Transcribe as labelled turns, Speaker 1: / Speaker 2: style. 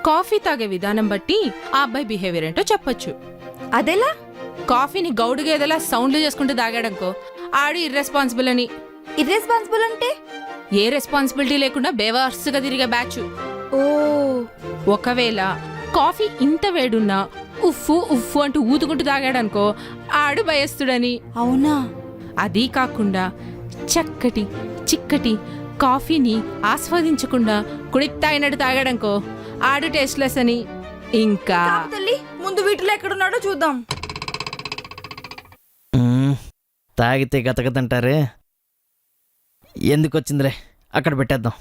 Speaker 1: Coffee తాగే విధానం బట్టి ఆ అబ్బాయి బిహేవియర్ ఏంటో చెప్పొచ్చు.
Speaker 2: అదెలా?
Speaker 1: కాఫీని గౌడు గేదెలా సౌండ్లు చేసుకుంటూ తాగాడనుకో ఆడు ఇర్రెస్పాన్సిబుల్ అని.
Speaker 2: ఇర్రెస్పాన్సిబుల్ అంటే?
Speaker 1: ఏ రెస్పాన్సిబిలిటీ లేకుండా బేవర్స్గా తిరిగే బ్యాచ్.
Speaker 2: ఓ,
Speaker 1: ఒకవేళ కాఫీ ఇంత వేడున్నా ఉఫ్ఫు ఉఫ్ఫు అంటూ ఊతుకుంటూ తాగాడనుకో ఆడు భయస్తుడని.
Speaker 2: అవునా?
Speaker 1: అదీ కాకుండా చక్కటి చిక్కటి కాఫీని ఆస్వాదించకుండా కుడిక్తాయినట్టు తాగాడనుకో ఆడు టేస్ట్లెస్ అని. ఇంకా
Speaker 2: తల్లి, ముందు వీటిలో ఎక్కడున్నాడో చూద్దాం.
Speaker 3: తాగితే గతగతంటారే, ఎందుకు వచ్చిందిరే, అక్కడ పెట్టేద్దాం.